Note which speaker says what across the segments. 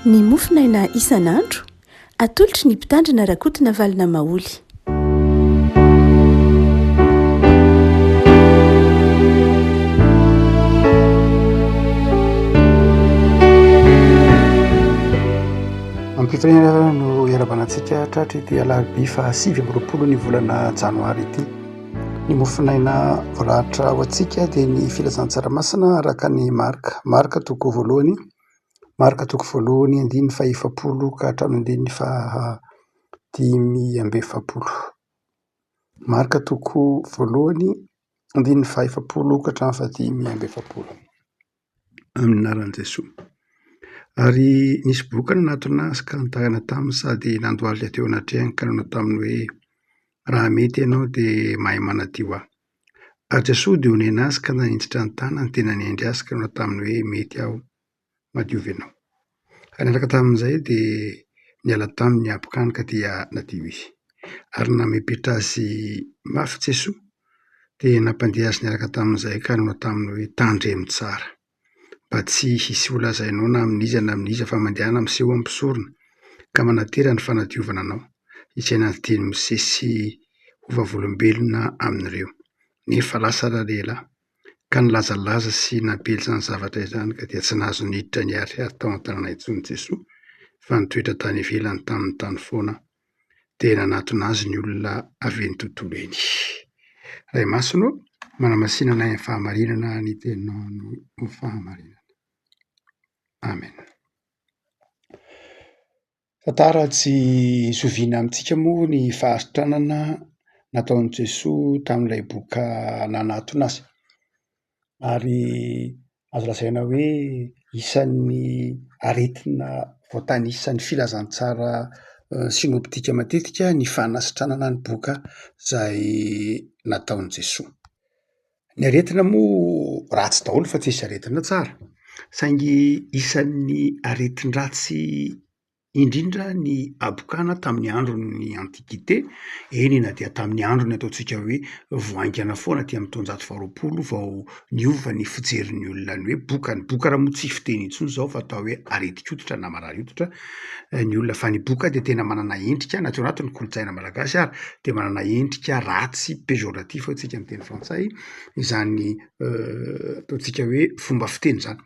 Speaker 1: Ny mofinaina isan'andro atolotry ny mpitandrina rakotina valina maoly.
Speaker 2: Ampifirina no iarabanantsika tratry ity alarobia fa 7 ny volana janoary ity. Ny mofinaina voalahatra ho antsika dia ny filazan-tsaramasina araka ny marika toko voalohany, marika toko voalohany 9/10 ka hatramin'ny 9/10. Marika toko voalohany 9/10 ka hatramin'ny 10/10 amin'ny anaran'i Jesosy. Ary nisy boky nanatona azy ka nitahana taminy sady nandoaly teo anatrehany ka nanao taminy hoe raha mety ianao dia mahay manadio aho. Ary Jesosy dia onena azy ka nanindritra ny tanany tena nendry azy ka nanao taminy hoe mety aho madiovy ianao. Ary niaraka tamin'izay dia niala taminy niaboka any ka dia nadio izy. Ary namepetra azy mafy Jesosy dia nampandeha azy niaraka tamin'izay ka nanao taminy hoe tandremo tsara. Mba tsy hisy ho lazainao na amin'iza fa mandehana miseho ampisorona ka manatera ny fanadiovana anao. Izay nanodiny Mosesy ho vavolombelona amin'ireo. Nefa lasa lehilahy ka nilazalaza sy nampely izany zavatra izany ka dia tsy nahazo niditra niarihary tao an-tanàna intsony Jesosy fa nitoetra tany ivelany tamin'ny tany foana dia nanatona azy ny olona avy ny tontolo eny. Ray masino, manamasinana ny fahamarinana ny teninao no fahamarinana. Amen. Tantara tsy zoviana amintsika moa ny fahasitranana nataon'i Jesosy tamin'ilay boka nanatona azy. Ary azo lazaina hoe isan'ny aretina voatanisan'ny filazantsara sinoptika matetika ny fanasitranana ny boka izay nataon'i Jesosy. Ny aretina moa ratsy daholo fa tsy misy aretina tsara. Saingy isan'ny aretin-dratsy indrindra ny abokana tamin'ny andron'ny antikite. Eny na dia tamin'ny androny ataontsika hoe voaingana foana aty amin'ny 720 vao niova ny fijerin'ny olona ny hoe boka. Ny boka raha moa tsy fiteny intsony izao fa atao hoe aretin-koditra na marary hoditra ny olona, fa ny boka dia tena manana endrika na teo anatin'ny kolontsaina malagasy ary dia manana endrika ratsy péjoratif hoantsika amin'ny teny frantsay, izany ataontsika hoe fomba fiteny izany.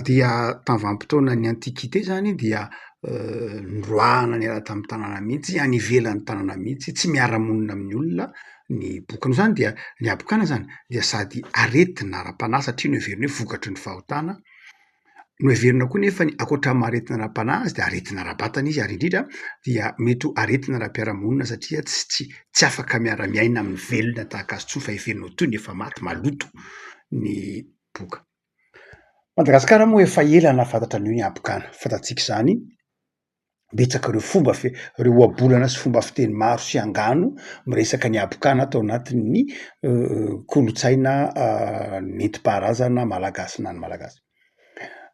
Speaker 2: Dia tamin'ny vanim-potoanan'ny antikite izany dia noroahana niala tamin'ny tanàna mihitsy, any ivelan'ny tanàna mihitsy, tsy miara-monina amin'ny olona ny boka. Noho izany dia ny abokana izany dia sady aretina ara-panahy satria no heverina hoe vokatry ny fahotana. No heverina koa nefa ny ankoatra aretina ara-panahy azy dia aretina ara-batana izy, ary indrindra dia mety ho aretina ara-piarahamonina satria tsy afaka miara-miaina amin'ny velona tahaka azy intsony fa heverina ho toy ny efa maty maloto ny boka. Madagasikara moa efa ela nahafantatra an'io ny abokana. Fantatsika izany betsaka ireo fomba ireo ohabolana sy fomba fiteny maro sy angano miresaka ny abokana atao anatin'ny kolontsaina nentim-paharazana malagasy na ny malagasy.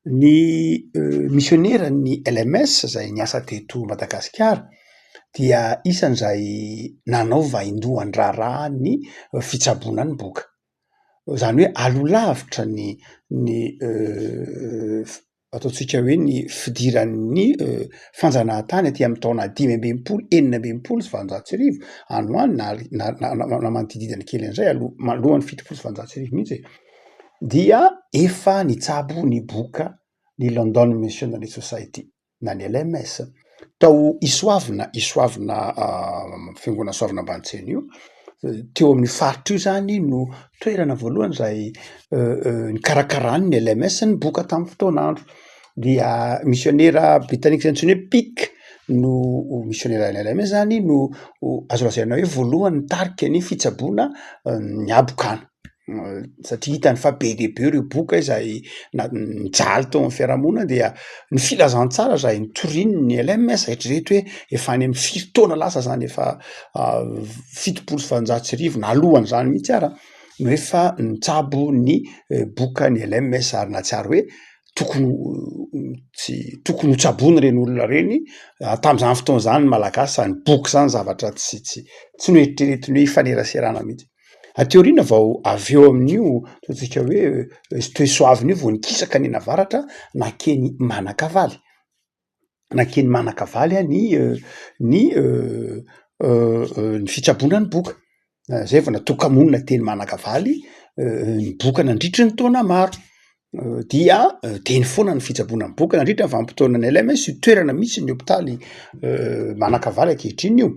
Speaker 2: Ny misionera ny LMS izay niasa teto Madagasikara dia isan'izay nanaova hindohan-draharaha ny fitsaboana ny boka. Izany hoe alolavitra ny ataontsika hoe ny fidiran'ny fanjanahantany aty amin'ny taona 520, 920 any ho any na manodidididana kely an'izay alohan'ny 700 mihitsy dia efa nitsabo ny boka ny London Missionary Society na ny LMS. Tao Isoavina fiangonana Soavina Ambanintsena io, teo amin'ny faritra io izany no toerana voalohany izay nikarakarany ny LMS ny boka tamin'ny fotoan'andro. Dia misionera britanika antsoina hoe Pic no misionera ny LMS izany no azo lazaina hoe voalohany nitarika ny fitsaboana ny abokana. Satria hitany fa be dia be ireo boka izay nijaly tao amin'ny fiarahamonina dia ny filazantsara izay nitoriany ny LMS eritrereto hoe efa any amin'ny 7 taona lasa izany, efa 700 na alohan'izany mihitsy ara no efa nitsabo ny boka ny LMS ary nahatsiaro hoe tokony ho tsaboana ireny olona ireny tamin'izany fotoana izany malagasy, izany boky izany zavatra tsy noeritreretiny hoe hifaneraserana mihitsy. Aty aoriana vao avy eo amin'io ataontsika hoe Soavina io vao nikisaka ny navaratra nakeny Manakavaly. nankeny manakavaly ny fitsaboana ny boka zay vao natokamonina teny manakavaly ny boka nandritry ny taona maro dia teny foana ny fitsaboana ny boka nandritra ny vanim-potoana ny LMS toerana misy ny hopitaly manakavaly ankehitriny io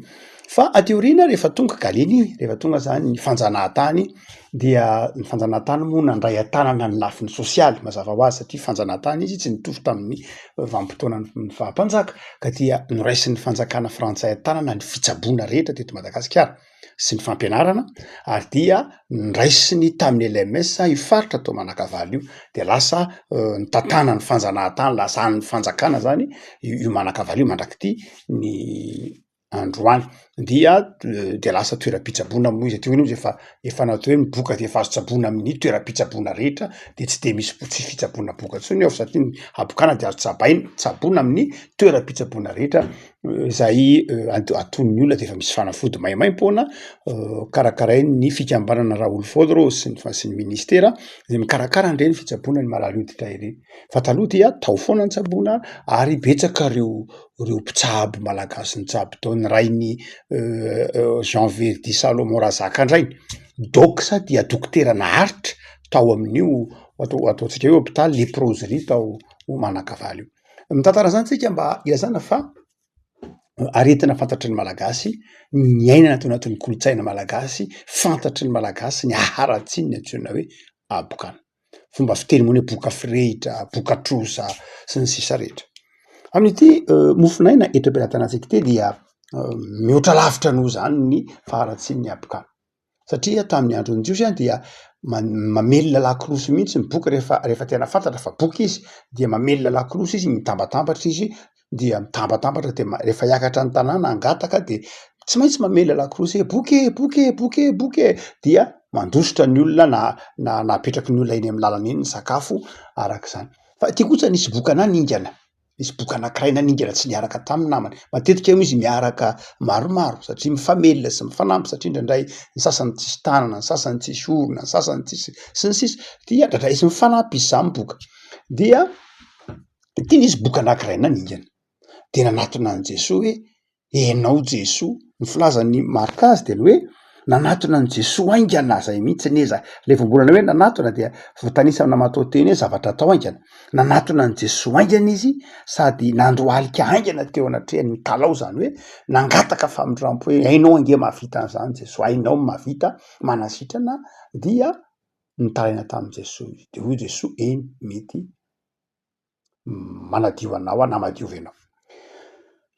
Speaker 2: fa ateoriana rehefa tonga galeny rehefa tonga zany ny fanjanahantany dia ny fanjanahantany moa nandray an-tanana ny lafiny sosialy mazava ho azy satria fanjanahantany izy tsy nitovy tamin'ny vanim-potoana ny fahampanjaka ka dia noraisin'ny fanjakana frantsay an-tanana ny fitsaboana rehetra teto Madagasikara sy ny fampianarana ary dia niraisiny tamin'ny LMS ifaritra tao manakavaly io de lasa ny tantana ny fanjanahantany lasa ny fanjakana zany io manakavaly io mandrakity ny androany dia de lasa toeram-pitsaboana moa izy aty efa natao hoe ny boka de efa azo tsaboana amin'ny toeram-pitsaboana rehetra de tsy de misy tsy fitsaboana boka tsony ao satria ny abokana de azo tsaboana amin'ny toeram-pitsaboana rehetra zay aton'ny olona de efa misy fanafody maimaim-poana karakarainy ny fikambanana Raoul Faudrot sy ny ministera de mikarakara andreny fitsaboana ny malala hoditra ireny fa taloha dia tao foana ny tsaboana ary betsaka reo mpitsabo malagasy ny tsabo tao ny rainy Jean Verdy Salomon Razaka andrainy doksa dia dokotera naharitra tao amin'io ataotsika hoe hopitaly leproserie tao manakavaly io mitantara zany tsika mba ilazana fa aretina fantatry ny malagasy ny ainana tao anatin'ny kolotsaina malagasy fantatry ny malagasy ny aharatsiny ny antsoina hoe abokana fomba fiteny moa hoe boka firehitra boka trosa sy ny sisa rehetra amin'ity mofonaina eto am-pelantanantsika ity dia mihoatra lavitra noho zany ny faharatsiny ny abokana satria tamin'ny andron'ny jiosy any dia mamelona lakolosy mihitsy ny boka rehefa tena fantatra fa boky izy dia mamelona lakolosy izy mitambatambatra izy dia mitambatambatra de rehefa hiakatra ny tanàna angataka de tsy maintsy mamelona lakolosy boky dia mandositra ny olona na napetraky ny olona eny amin'ny lalana eny ny sakafo arak'izany fa ty kosa nisy boka naningana misy boka anankiray naningana tsy niaraka tamin'ny namany matetika io izy miaraka maromaro satria mifamelona sy mifanampy satria indraindray ny sasany tsisy tanana ny sasany tsisy orona ny sasany tsisy sy ny sisy dia indraindray izy mifanampy izy zany boka dia ty nisy boka anankiray naningana de nanatona an' Jesoa hoe enao Jesoa ny filazan'ny marika azy de ny hoe nanatona an' Jesoa aingana zay mihitsy neza le vombolana hoe nanatona dia voatanisa amina matao teny hoe zavatra atao aingana nanatona an' Jesoa aingana izy sady nandroalika aingana teo anatrehany talao zany hoe nangataka famindrampo hoe ainao ange mahavita an'izany Jesoa ainao mahavita manasitrana dia nitaraina tamin'i Jesoa izy de hoy Jesoa eny mety manadio anao na madiovy anao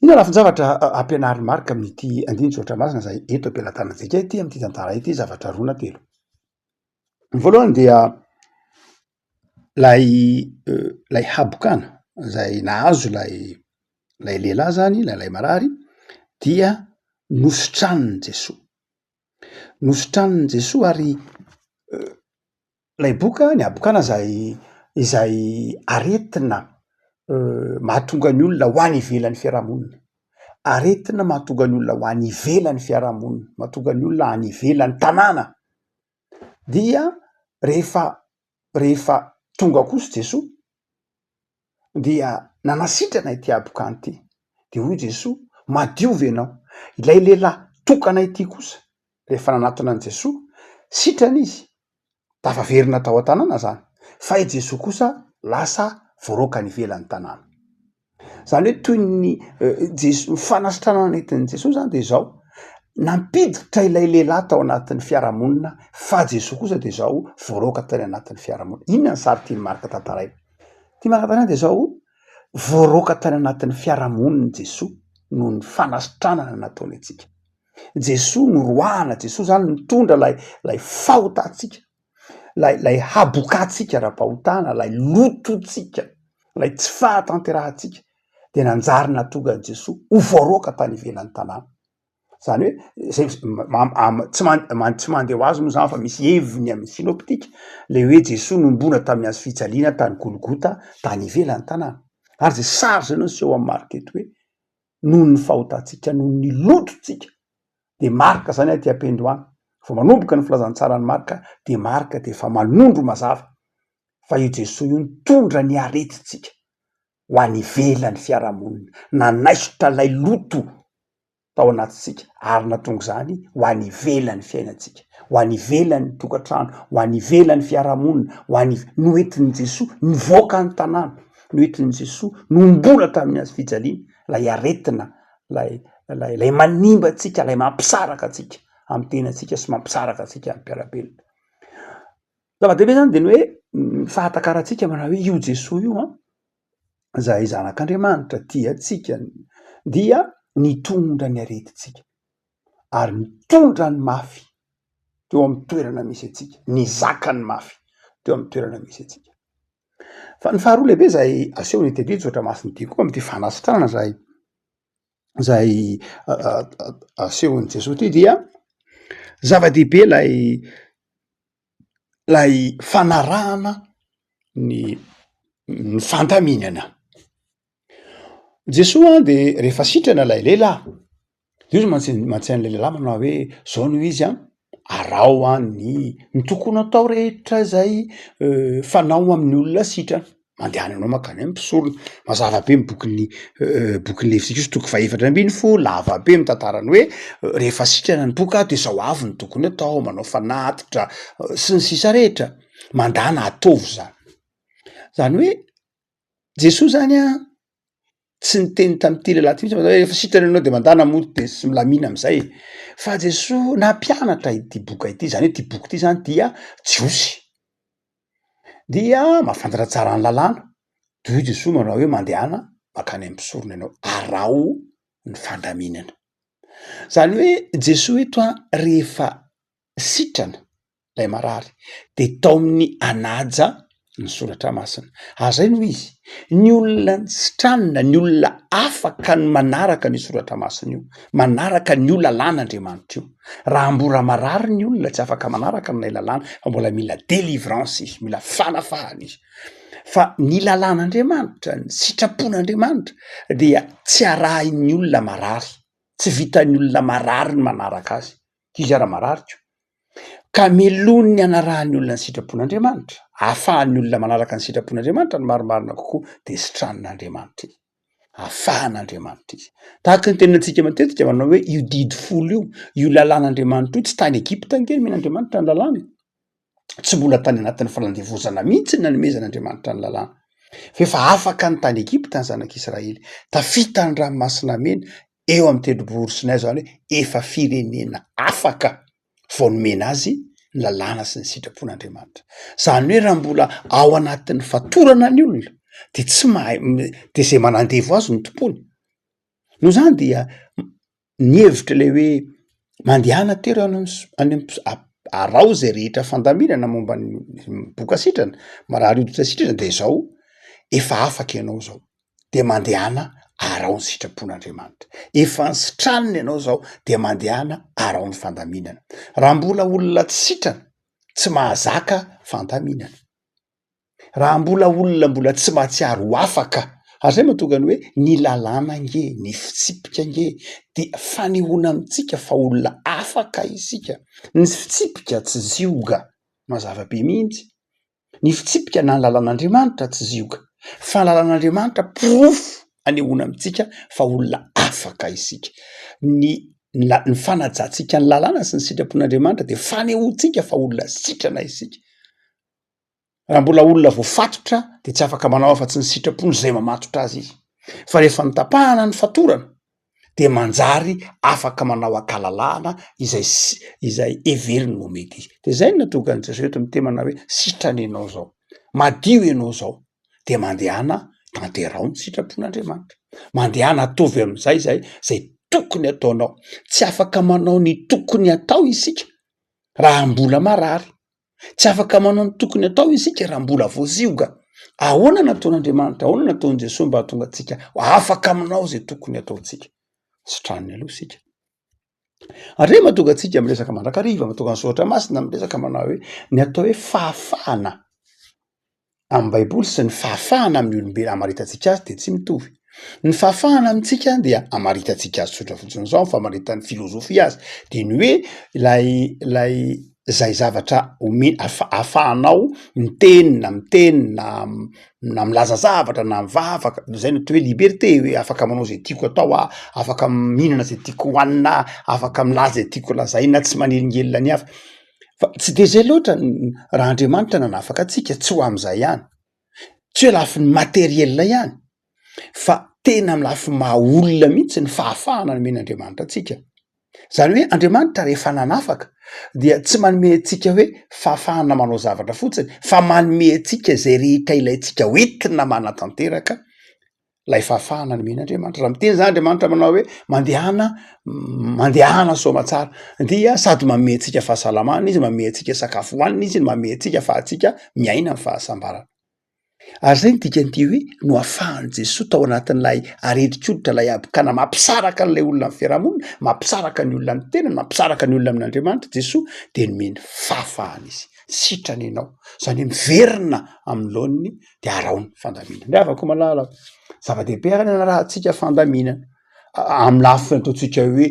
Speaker 2: ina lafin-javatra ampianarin'ny marika amin'ity andiny tsotra masina zay eto am-pelantanantsika ity amin'ity tantara ity zavatra roa na telo ny voalohany dia lay habokana zay nahazo lay lehilahy zany lay marary dia nosotraniny Jesoa ary lay boka ny habokana izay aretina mahatonga ny olona ho any ivelan'ny fiarahamonina aretina mahatonga ny olona ho any ivelan'ny fiarahamonina mahatonga ny olona any ivelan'ny tanàna dia rehefa tonga kosa Jesoa dia nanasitrana ity abokany ity de hoy Jesoa madiovy ianao ilay lehilahy tokana ity kosa rehefa nanatona an' Jesoa sitrana izy tafaverina tao an-tanàna zany fa i Jesoa kosa lasa voaroka ny ivelan'ny tanàna zany hoe toy ny fanasitranana nentin'i Jesoa zany de zao nampiditra ilay lehilahy tao anatin'ny fiarahamonina fa Jesoa kosa de zao voaroka tany anatin'ny fiarahamonina inona ny sary tiany marika tantaray ty marika tantaray de zao voaroka tany anatin'ny fiarahamonina Jesoa noho ny fanasitranana nataony atsika Jesoa noroahana Jesoa zany mitondra lay fahotantsika lay habokatsika ra-pahotana lay lototsika lay tsy fahatanterahantsika de nanjary natonga an' Jesoa ho voaroka tany ivelan'ny tanàna zany hoe tsy mandeha ho azy moa zany fa misy heviny amin'ny sinoptika le hoe Jesoa nombona tamin'ny hazo fijaliana tany Golgota tany ivelan'ny tanàna ary zay sary zany no seho amin'ny marika eto hoe noho ny fahotantsika noho ny lototsika de marika zany aty am-pendohany fa manomboka ny filazantsara ny marika de marika de fa manondro mazava fa io Jesoa io nitondra ny aretitsika ho any ivelan'ny fiarahamonina, nanaisotra lay loto tao anatisika ary natonga zany ho any ivelan'ny fiainatsika, ho any ivelan'ny tokantrano, ho any ivelan'ny fiarahamonina, ho any noentin'i Jesosy nivoaka ny tanàna, noentin'i Jesosy nombola tamin'ny azy fijaliana, lay aretina, lay manimba atsika, lay mampisaraka atsika amy tenatsika sy mampisaraka atsika amy mpiarabelona. Zava-dehibe zany de ny hoe fahatakaratsika manao hoe io Jesosy io zay zanak'Andriamanitra tia atsika dia nitondra ny aretitsika ary nitondra ny mafy teo amy toerana misy atsika, nizaka ny mafy teo amy toerana misy atsika. Fa ny faharoa lehibe zay aseho ny tedidy oatra masiny ty koa amty fanasitrana zay asehon'ny Jesosy ty dia zava-dehibe lay fanarahana ny fandaminana. Jesosy de rehefa sitrana lay lehilahy, io mantsain'lay lehilahy manao hoe zao no izy arao ny tokony atao rehetra zay fanao amin'ny olona sitrana, mandehany anao makany amy mpisorona, mazava be bokin'ny Levitikosy toko 4:20 lava be mitantarany hoe rehefa sitrana ny boka de zao avy ny tokony atao, manao fanatitra sy ny sisa rehetra, mandana ataovy zany. Zany hoe Jesosy zany tsy niteny tam'ty lehilahy ty mitsy hoe rehefa sitrana ianao de mandana mody de sy milamina am'zay, fa Jesosy nampianatra ity boka ity, zany hoe ty boky ty zany dia jiosy, dia mahafantatra tsara ny lalàna. De Jesosy manao hoe mandehana makany amy mpisorona ianao, arao ny fandaminana. Zany hoe Jesosy eto rehefa sitrana lay marary de tao amin'ny anaja ny soratra masina. Zay no izy, ny olona sitranina, ny olona afaka ny manaraka ny soratra masina io, manaraka ny lalàn'Andriamanitra io. Raha mbola marary ny olona tsy afaka manaraka ny lalàna, fa mbola mila délivrance izy, mila fanafahana izy. Fa ny lalàn'Andriamanitra, ny sitrapon'Andriamanitra dia tsy arahin'ny olona marary, tsy vitan'ny olona marary ny manaraka azy. Izy ara marariko ka melony ny anarahan'ny olona ny sitrapon'Andriamanitra, ahafahan'ny olona manaraka ny sitrapon'Andriamanitra ny marimarina kokoa de sitranin'Andriamanitra izy, ahafahan'Andriamanitra izy. Tahaka ny teninantsika matetika manao hoe io didy folo io lalàn'Andriamanitra io tsy tany Egipta nge men'Andriamanitra ny lalàna, tsy mbola tany anatin'ny falandevozana mihitsy nanomezan'Andriamanitra ny lalàna, fa efa afaka ny tany Egipta ny zanak'Israely, tafita ny ranomasina mena eo amy tendrombohiro Sinay zany hoe efa firenena afaka vao nomena azy ny lalàna sy ny sitrapon'Andriamanitra. Zany hoe raha mbola ao anatin'ny fatorana ny olona de tsy mahay de zay manandevo azy ny tompony. No zany dia ny hevitra le hoe mandehana tery arao zay rehetra fandaminana momba ny boka sitrana, marary hoditra sitrana de zao efa afaka ianao zao, de mandehana arao ny sitrapon'Andriamanitra. Efa ny sitranina ianao zao de mandehana arao ny fandaminana. Raha mbola olona tsy sitrana, tsy mahazaka fandaminana. Raha mbola olona mbola tsy mahatsiaro ho afaka, zay mahatonga ny hoe ny lalàna nge, ny fitsipika nge, de fanehoana amitsika fa olona afaka isika. Ny fitsipika tsy zioga, mazava be mihitsy. Ny fitsipika na ny lalàn'Andriamanitra tsy zioga, fa lalàn'Andriamanitra porofo anehoana amitsika fa olona afaka isika. Ny fanajantsika ny lalàna sy ny sitrapon'Andriamanitra de fanehoantsika fa olona sitrana isika. Raha mbola olona voafatotra de tsy afaka manao afa-tsy ny sitrapony zay mamatotra azy izy. Fa rehefa nitapahana ny fatorana de manjary afaka manao akalalàna izay everiny no mety izy. De zay no natonga ny Jesosy eto mitemana hoe sitrana ianao zao, madio ianao zao, de mandehana tanterao ny sitrapon'Andriamanitra, mandehana atovy am'zay zay tokony ataonao. Tsy afaka manao ny tokony atao isika raha mbola marary, tsy afaka manao ny tokony atao isika raha mbola voazioga. Ahoana nataon'Andriamanitra, ahoana nataon'i Jesosy mba hatonga atsika afaka manao zay tokony ataontsika? Sitraniny aloha sika. Ary mahatonga atsika miresaka mandrakariva, mahatonga ny soratra masina miresaka manao hoe ny atao hoe fahafahana amin'ny Baiboly sy ny fahafahana amin'ny olombelo amaritantsika azy de tsy mitovy. Ny fahafahana amitsika dia amaritantsika azy tsotra fotsiny zao, famaritan'ny filozofia azy, de ny hoe lay zay zavatra ahafahanao miteny na milaza zavatra na mivavaka zay no hoe liberté, hoe afaka manao zay tiako atao afaka mihinana zay tiako hoanina, afaka milaza zay tiako lazaina, tsy manelingelina ny hafa. Fa tsy de zay loatra raha Andriamanitra nanafaka atsika, tsy ho am'zay ihany, tsy hoe lafiny materiel ihany, fa tena amy lafiny maha olona mihitsy ny fahafahana nomen'Andriamanitra atsika. Zany hoe Andriamanitra rehefa nanafaka dia tsy manome antsika hoe fahafahana manao zavatra fotsiny, fa manome antsika zay rehetra ilaintsika hoentina manatanteraka lay fahafahana nomen'Andriamanitra. Raha miteny zany Andriamanitra manao hoe mandehana soamatsara, dia sady manome antsika fahasalamana izy, manome antsika sakafo hoanina izy, manome antsika fa hatsika miaina amin'ny fahasambarana. Ary zay ny dikan'ity hoe no ahafahan'i Jesosy tao anatin'lay aretin-koditra lay abokana mampisaraka an'lay olona amin'ny fiarahamonina, mampisaraka ny olona amin'ny tenany, mampisaraka ny olona amin'Andriamanitra Jesosy, de nomeny fahafahana izy. Sitrany ianao, zany hoe miverina amin'ny laoniny de araony fandaminana. Ny avako malala zava-dehibe ary na rahantsika fandaminana amy lafiny ataontsika hoe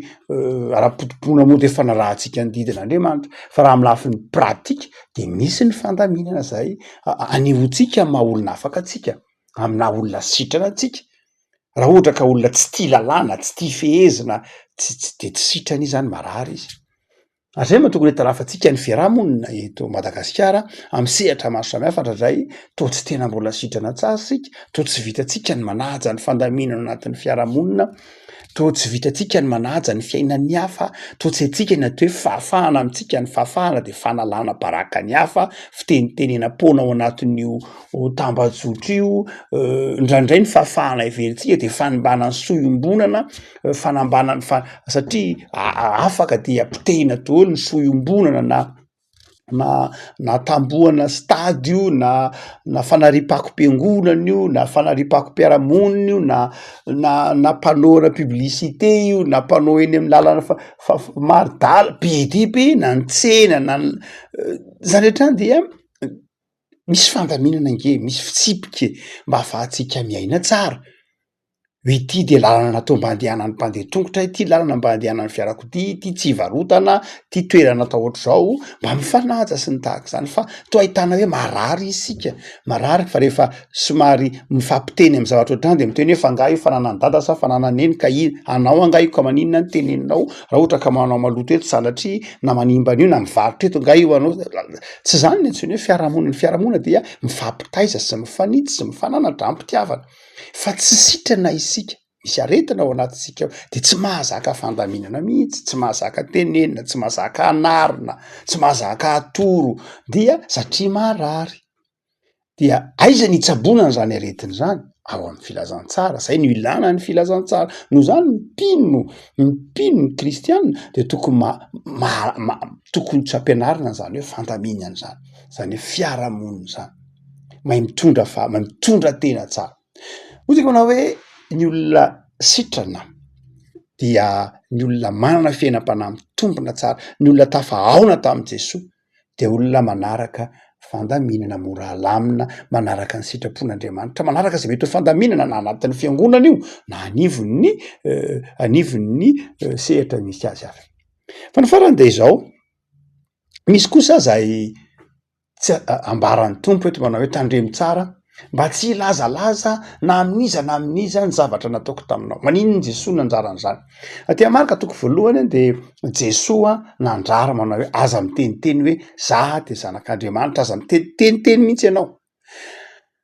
Speaker 2: ara-potipona moa de efa narahantsika ny didin'Andriamanitra, fa raha amy lafiny pratika de misy ny fandaminana zay anehoantsika maha olona afaka atsika, amina olona sitrana atsika. Raha ohatra ka olona tsy tia lalàna, tsy tia fehezina, de tsy sitrany izy zany marary izy. Ary zay mahatokony hitarafatsika ny fiarahamonina eto Madagasikara amy sehatra maro samihafa ndradray, toa tsy tena mbola sitrana tsara sika, toa tsy vitantsika ny manaja ny fandaminana anatin'ny fiarahamonina, toa tsy vitantsika ny manaja ny fiainan'ny hafa, toa tsy haintsika ny atao hoe fahafahana amintsika, ny fahafahana de fanalana baraka ny hafa, fitenitenena-pona ao anatin'io tambajotra io, indraindray ny fahafahana iverintsika de fanimbanany soiombonana, fanambanany satria afaka de apitehina daholo ny soiombonana na tambohana stady io, na fanariam-pako-piangonana io, na fanariam-pako-piarahamonina io, na panneau publicité io, na panneau eny amin'ny lalana maridala be dia be, na ny tsena na zany rehetrany dia misy fandaminana nge, misy fitsipika mba ahafahantsika miaina tsara. Hoe ity de lalana natao mba handehanan'ny mpandeha tongotra, ity lalana mba handehanan'ny fiarakodia, ity tsy hivarotana, ity toerana atao ohatr'izao, mba mifanaja sy ny tahaka zany. Fa toa ahitana hoe marary isika, marary fa rehefa somary mifampiteny amin'ny zavatra ohatrany de miteny hoe fa ngah io fa nanany dada sa fa nananeny ka anao angah io ka maninona ny teneninao, raha ohatra ka manao maloto eto sanatria na manimba an'io na mivarotra eto ngah io anao. Tsy zany ny antsoina hoe fiarahamonina. Ny fiarahamonina dia mifampitaiza sy mifanitsy sy mifananatra ampitiavana, fa tsy sitrana isika, misy aretina ao anatintsika de tsy mahazaka fandaminana mihitsy, tsy mahazaka tenenina, tsy mahazaka anarina, tsy mahazaka atoro, dia satria marary. Dia aiza ny hitsabonana zany aretina zany? Ao amin'ny filazantsara. Zay no ilana ny filazantsara. Noho zany mipino ny kristianina de tokony tokony tsy ampianarina zany hoe fandaminana zany, zany hoe fiarahamonina zany, mahay mitondra tena tsara. Ozy manao hoe ny olona sitrana dia ny olona manana fiainam-panahy mitombina tsara, ny olona tafahaona tamin'i Jesosy de olona manaraka fandaminana mora halamina, manaraka ny sitrapon'Andriamanitra, manaraka zay mety ho fandaminana na anatin'ny fiangonana io na anivon'ny sehatra misy azy avy. Fa ny farany de izao, misy kosa zay tsy ambaran'ny tompo eto manao hoe tandremo tsara, mba tsy hilazalaza na amin'iza ny zavatra nataoko taminao. Maninona Jesosy nanjaran'zany? Aty Marka toko voalohany de Jesosy nandrara manao hoe aza miteniteny hoe za de zanak'Andriamanitra, aza miteniteny mihitsy ianao.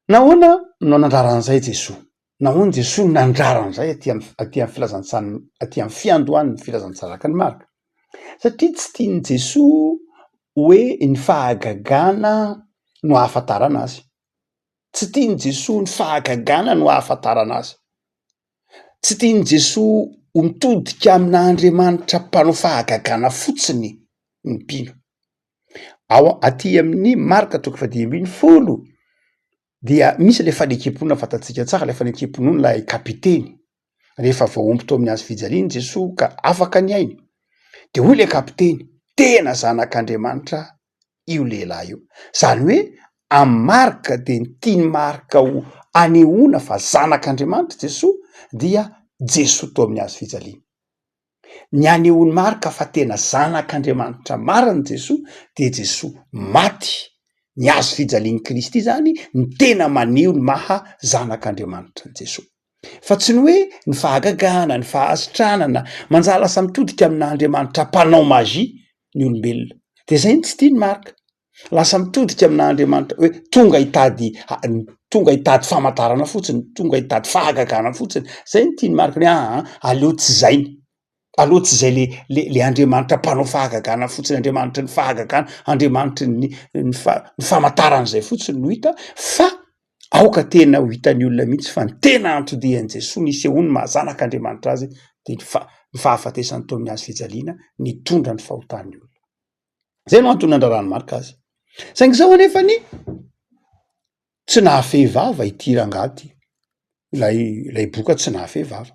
Speaker 2: Nahoana no nandraran'izay Jesosy? Nahoana Jesosy nandraran'izay aty amin'ny fiandohan'ny filazantsara araka ny Marka? Satria tsy tiany Jesosy hoe ny fahagagana no ahafantarana azy. Tsy tiany Jesosy ny fahagagana no ahafantarana azy. Tsy tiany Jesosy ho mitodika amina Andriamanitra mpanao fahagagana fotsiny ny mpino. Aty amin'ny Marka toko 10:10 dia misy le fanekemponana fantatsika tsara, le fanekemponana lay kapiteny rehefa voaomby tao amin'ny hazo fijaliana Jesosy ka afaka ny ainy. De hoy le kapiteny, tena zanak'Andriamanitra io lehilahy io. Zany hoe amin'ny Marka de ny tiany Marka ho anehoana fa zanak'Andriamanitra Jesosy dia Jesosy tao amin'ny hazo fijaliana. Ny anehoany marika fa tena zanak'Andriamanitra mariny Jesoa de Jesoa maty. Ny azo fijalian'i Kristy zany ny tena maneho ny maha zanak'Andriamanitra Jesoa. Fa tsy ny hoe ny fahagagana, ny fahasitranana, manjary lasa mitodika amin'Andriamanitra mpanao magia ny olombelona. De zay tsy tiany marika. Lasa mitodika amin'Andriamanitra hoe tonga hitady famantarana fotsiny, tonga hitady fahagagana fotsiny. Zay ny tiany marika hoe aleo tsy zainy. Aleo tsy zay le Andriamanitra mpanao fahagagana fotsiny, Andriamanitra ny fahagagana, Andriamanitra ny famantaran'izay fotsiny no hita, fa aoka tena ho hitan'ny olona mihitsy fa ny tena antodian'i Jesoa nisehoany mahazanak'Andriamanitra azy de ny fahafatesany tao amin'ny hazo fijaliana nitondra ny fahotan'ny olona. Zay no antony nandrarany marika azy. Saingy zao anefany tsy nahafehivava ity rangahy ilay boka tsy nahafehivava.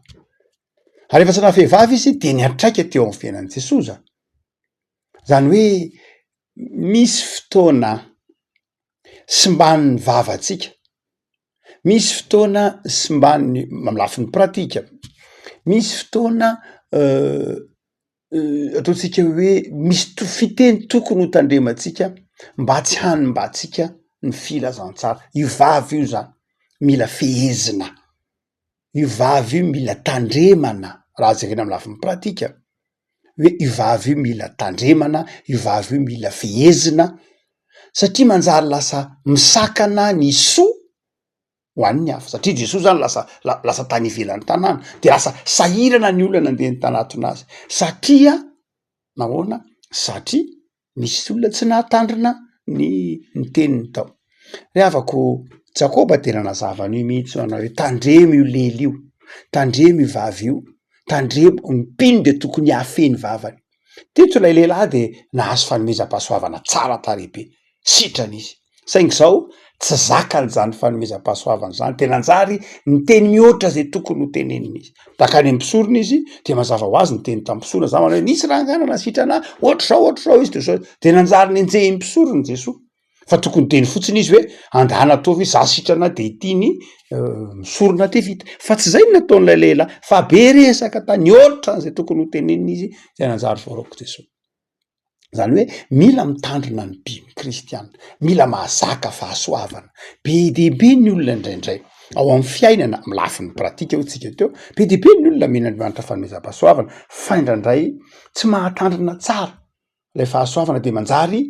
Speaker 2: Ary efa tsy nahafehivava izy de niantraika teo amin'ny fiainan'i Jesoa zany. Zany hoe misy fotoana simban'ny vavantsika, misy fotoana simban'ny mamilafiny pratika, misy fotoana ataontsika hoe misy fiteny tokony ho tandremantsika mba tsy hanimbatsika ny filazantsara. Io vavy io zany mila fehezina, io vavy io mila tandremana. Raha jerena amin'ny lafiny pratika hoe io vavy io mila tandremana, io vavy io mila fehezina, satria manjary lasa misakana ny soa ho an'ny hafa. Satria Jesoa zany lasa tany ivelan'ny tanàna de lasa sahirana ny olona nandeha tanatona azy. Satria nahoana? Satria misy olona tsy nahatandrina ny teniny tao. Rehavako Jakoba tena nazava an'io mihitsy anao hoe tandremo io lely io, tandremo io vavy io, tandremo ny mpino de tokony hafeny vavany. Teto ilay lehilahy de nahazo fanomezam-pahasoavana tsara tarehibe, sitrany izy. Saingy zao tsy zakany zany fanomezam-pahasoavana zany, tena anjary ny teny mihoatra zay tokony ho teneniny izy. Takany ampisorona izy de mazava ho azy ny teny tampisorona zany hoe nisy ranganana sitrana ohatr'izao izy de zao de nanjary nenjeh impisorony Jesoa. Fa tokony teny fotsiny izy hoe andana ataovy za sitrana de ity misorona de vita. Fa tsy zay no nataon'ilay lehilahy, fa be resaka tany oatra an'izay tokony ho teneniny izy zay nanjary voaraoko Jesoa. Zany hoe mila mitandrina ny mpino kristianina, mila mahazaka fahasoavana. Be dehibe ny olona indraindray ao amin'ny fiainana, amin'ny lafiny pratika ho tsika teo, be dehibe ny olona mino Andriamanitra fanomezam-pahasoavana, fa indraindray tsy mahatandrina tsara lay fahasoavana de manjary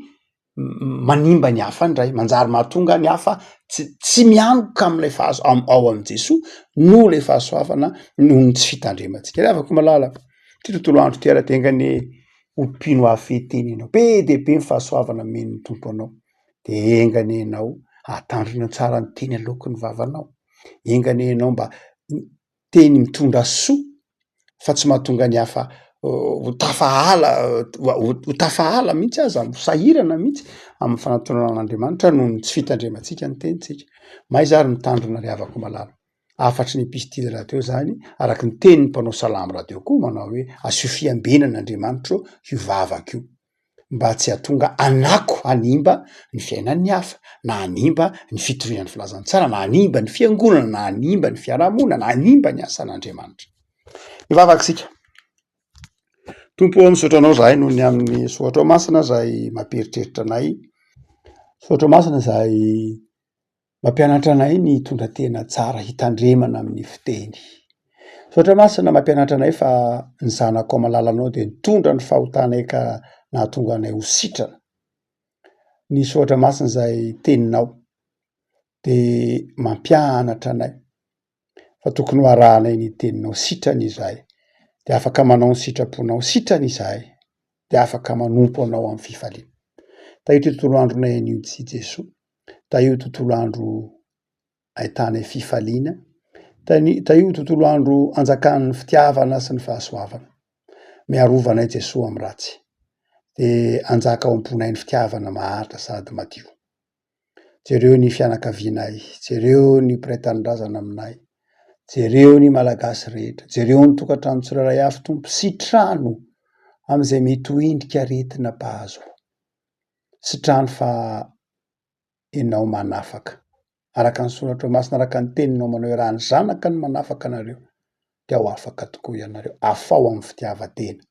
Speaker 2: manimba ny hafa indray, manjary mahatonga ny hafa tsy mianoka am'lay ao am' Jesoa no lay fahasoavana noho ny tsy fitandremantsika. Rehavako malala ty tontolo andro ty ara-tengany ompino hafeteny anao, be dehibe ny fahasoavana men'ny tompo anao, de enganenao atandrina tsara ny teny aloky ny vavanao, enganenao mba teny mitondra soa fa tsy mahatonga ny hafa ho tafahala mihitsy aza, sahirana mihitsy amin'ny fanantonan'Andriamanitra noho ny tsy fitandremantsika ny tenitsika. May zary mitandrina rehavako malala. Afatry ny episitily rahateo zany, araky ny tenin'ny mpanao salamo rahateo koa manao hoe asio fiambenan'Andriamanitra io vavaka io, mba tsy hahatonga anako hanimba ny fiainan'ny hafa, na hanimba ny fitorian'ny filazantsara, na hanimba ny fiangonana, na hanimba ny fiarahamonina, na hanimba ny asan'Andriamanitra. Mivavaky sika. Tompo misaotra anao zahay noho ny amin'ny soatra masina zay mamperitreritra anay, soatra masina zay mampianatra anay ny tondra tena tsara hitandremana amin'ny fiteny. Soatra masina mampianatra anay fa ny zanako ao malalanao de nitondra ny fahotanay ka nahatonga anay ho sitrana. Ny soatra masina zay teninao de mampianatra anay fa tokony ho arahanay ny teninao, sitrany izahay, de afaka manao ny sitraponao, sitrany izahay, de afaka manompo anao amin'ny fifaliana. Tahio ty tontolo andronay anio tsy Jesoa, tahio tontolo andro ahitanay fifaliana, tahio tontolo andro anjakan'ny fitiavana sy ny fahasoavana. Miarovanay Jesoa amin'ny ratsy, de anjaka ao am-ponay ny fitiavana maharitra sady madio. Jereo ny fianakavianay, jereo ny mpiray tanindrazana aminay, jereo ny malagasy rehetra, jereo ny tokantrano tsirairay avy tompo, sitrano am'izay mety ho endrika aretina mpahazo, sitrano fa enao manafaka. Araka ny soratra masina, araka ny teninao manao hoe raha ny zanaka ny manafaka anareo dia ho afaka tokoa ianareo. Afao amin'ny fitiavan-tena,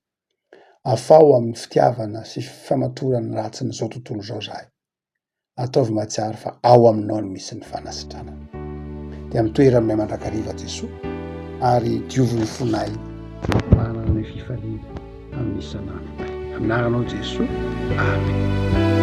Speaker 2: afao amin'ny fitiavana sy famatorana ratsy n'izao tontolo zao zahay. Ataovy matsiaro fa ao aminao no misy ny fanasitranana. Dia mitoera aminay mandrakariva Jesoa ary diovy ny fonay manana ny fifaliana amin'ny isan'andro. Amin'anao Jesoa. Amen.